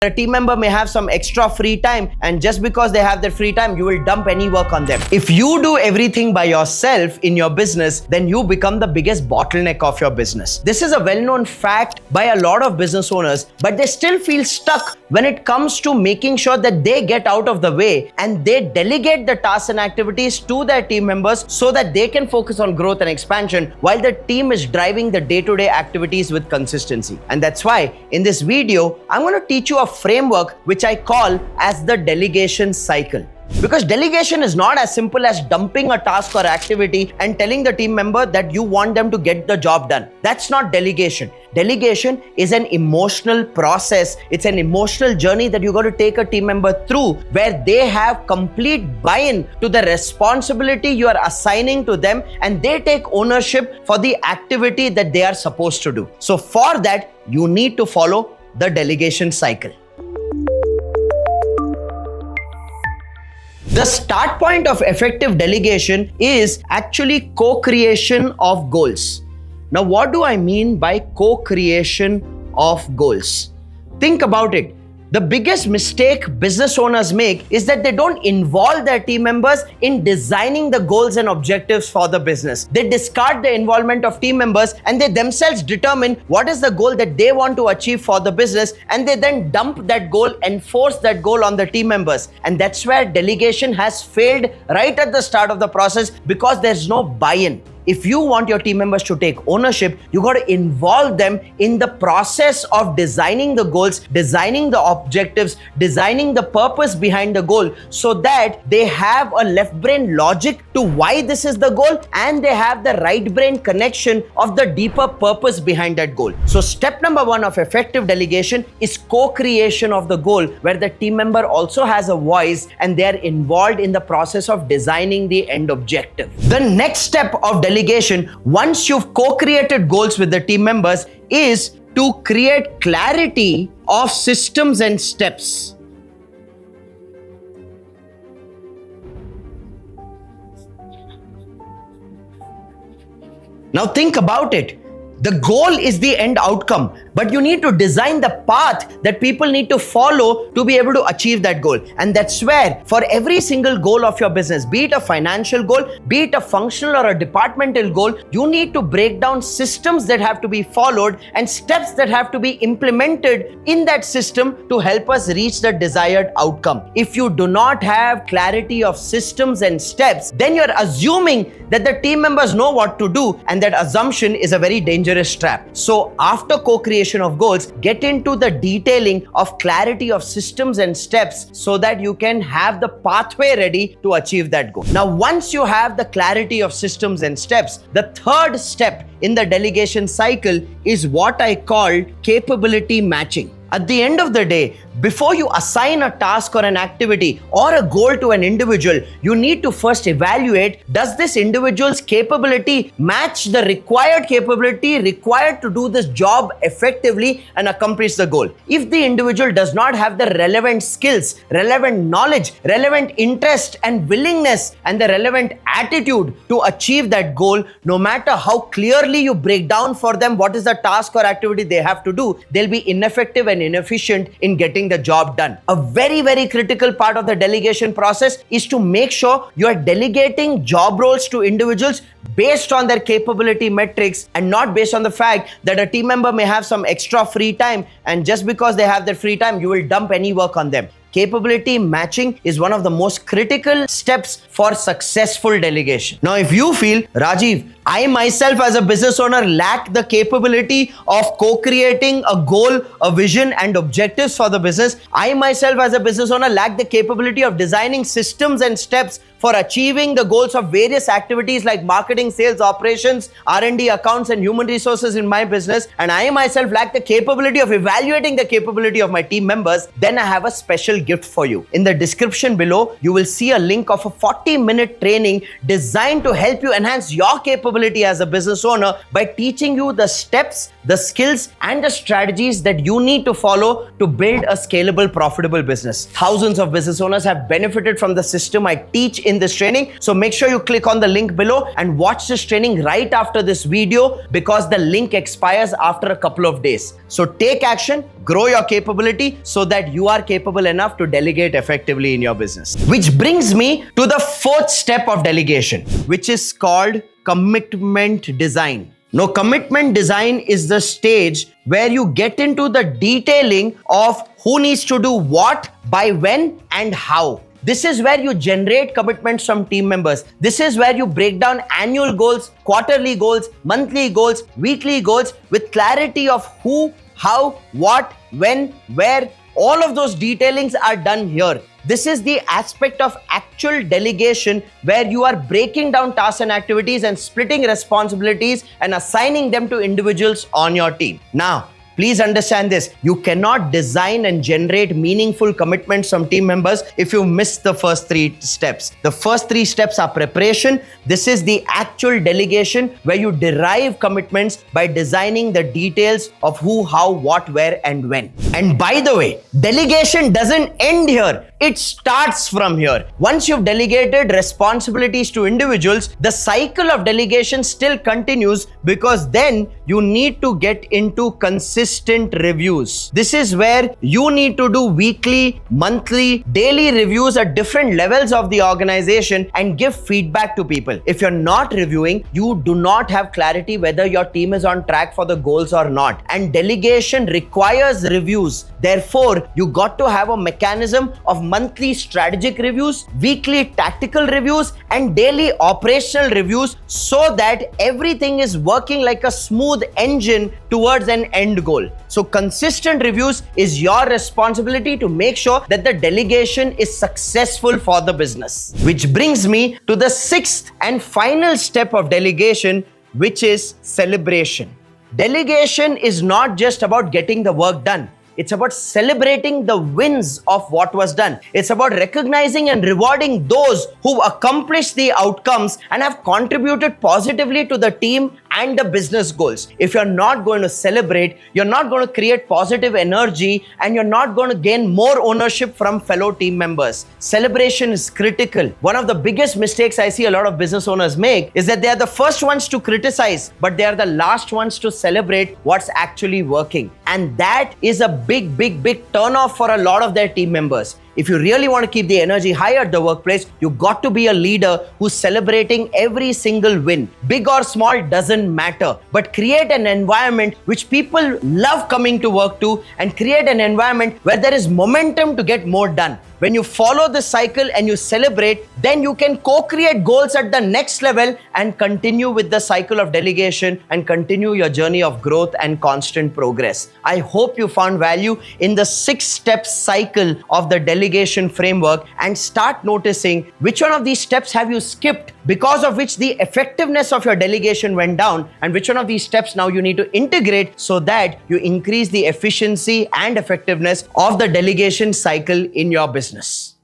A team member may have some extra free time, and just because they have their free time, you will dump any work on them. If you do everything by yourself in your business, then you become the biggest bottleneck of your business. This is a well-known fact by a lot of business owners, but they still feel stuck when it comes to making sure that they get out of the way and they delegate the tasks and activities to their team members so that they can focus on growth and expansion while the team is driving the day-to-day activities with consistency. And that's why in this video, I'm going to teach you a framework which I call as the delegation cycle. Because delegation is not as simple as dumping a task or activity and telling the team member that you want them to get the job done. That's not delegation. Delegation is an emotional process. It's an emotional journey that you got to take a team member through where they have complete buy-in to the responsibility you are assigning to them and they take ownership for the activity that they are supposed to do. So for that, you need to follow the delegation cycle. The start point of effective delegation is actually co-creation of goals. Now, what do I mean by co-creation of goals? Think about it. The biggest mistake business owners make is that they don't involve their team members in designing the goals and objectives for the business. They discard the involvement of team members and they themselves determine what is the goal that they want to achieve for the business, and they then dump that goal and force that goal on the team members. And that's where delegation has failed right at the start of the process because there's no buy-in. If you want your team members to take ownership, you got to involve them in the process of designing the goals, designing the objectives, designing the purpose behind the goal so that they have a left brain logic to why this is the goal and they have the right brain connection of the deeper purpose behind that goal. So step number one of effective delegation is co-creation of the goal where the team member also has a voice and they are involved in the process of designing the end objective. The next step of delegation, once you've co-created goals with the team members, is to create clarity of systems and steps. Now think about it. The goal is the end outcome, but you need to design the path that people need to follow to be able to achieve that goal. And that's where for every single goal of your business, be it a financial goal, be it a functional or a departmental goal, you need to break down systems that have to be followed and steps that have to be implemented in that system to help us reach the desired outcome. If you do not have clarity of systems and steps, then you're assuming that the team members know what to do, and that assumption is a very dangerous trap. So after co-creation of goals, get into the detailing of clarity of systems and steps so that you can have the pathway ready to achieve that goal. Now, once you have the clarity of systems and steps, the third step in the delegation cycle is what I call capability matching. At the end of the day, before you assign a task or an activity or a goal to an individual, you need to first evaluate, does this individual's capability match the required capability required to do this job effectively and accomplish the goal? If the individual does not have the relevant skills, relevant knowledge, relevant interest and willingness and the relevant attitude to achieve that goal, no matter how clearly you break down for them what is the task or activity they have to do, they'll be ineffective and inefficient in getting the job done. A very, very critical part of the delegation process is to make sure you are delegating job roles to individuals based on their capability metrics and not based on the fact that a team member may have some extra free time, and just because they have their free time, you will dump any work on them. Capability matching is one of the most critical steps for successful delegation. Now, if you feel, Rajiv, I myself as a business owner lack the capability of co-creating a goal, a vision and objectives for the business. I myself as a business owner lack the capability of designing systems and steps for achieving the goals of various activities like marketing, sales, operations, R&D, accounts and human resources in my business. And I myself lack the capability of evaluating the capability of my team members. Then I have a special gift for you. In the description below, you will see a link of a 40-minute training designed to help you enhance your capability as a business owner by teaching you the steps the skills and the strategies that you need to follow to build a scalable, profitable business. Thousands of business owners have benefited from the system I teach in this training. So make sure you click on the link below and watch this training right after this video, because the link expires after a couple of days. So take action, grow your capability so that you are capable enough to delegate effectively in your business. Which brings me to the fourth step of delegation, which is called commitment design. Now, commitment design is the stage where you get into the detailing of who needs to do what, by when, and how. This is where you generate commitments from team members. This is where you break down annual goals, quarterly goals, monthly goals, weekly goals with clarity of who, how, what, when, where. All of those detailings are done here. This is the aspect of actual delegation where you are breaking down tasks and activities and splitting responsibilities and assigning them to individuals on your team. Now, please understand this. You cannot design and generate meaningful commitments from team members if you miss the first three steps. The first three steps are preparation. This is the actual delegation where you derive commitments by designing the details of who, how, what, where, and when. And by the way, delegation doesn't end here. It starts from here. Once you've delegated responsibilities to individuals, the cycle of delegation still continues, because then you need to get into consistent reviews. This is where you need to do weekly, monthly, daily reviews at different levels of the organization and give feedback to people. If you're not reviewing, you do not have clarity whether your team is on track for the goals or not. And delegation requires reviews. Therefore, you got to have a mechanism of monthly strategic reviews, weekly tactical reviews, and daily operational reviews so that everything is working like a smooth engine towards an end goal. So consistent reviews is your responsibility to make sure that the delegation is successful for the business. Which brings me to the sixth and final step of delegation, which is celebration. Delegation is not just about getting the work done. It's about celebrating the wins of what was done. It's about recognizing and rewarding those who accomplished the outcomes and have contributed positively to the team and the business goals. If you're not going to celebrate, you're not going to create positive energy, and you're not going to gain more ownership from fellow team members. Celebration is critical. One of the biggest mistakes I see a lot of business owners make is that they are the first ones to criticize, but they are the last ones to celebrate what's actually working. And that is a big turn off for a lot of their team members. If you really want to keep the energy high at the workplace, you got to be a leader who's celebrating every single win. Big or small doesn't matter, but create an environment which people love coming to work to, and create an environment where there is momentum to get more done. When you follow the cycle and you celebrate, then you can co-create goals at the next level and continue with the cycle of delegation and continue your journey of growth and constant progress. I hope you found value in the 6-step cycle of the delegation framework, and start noticing which one of these steps have you skipped, because of which the effectiveness of your delegation went down, and which one of these steps now you need to integrate so that you increase the efficiency and effectiveness of the delegation cycle in your business.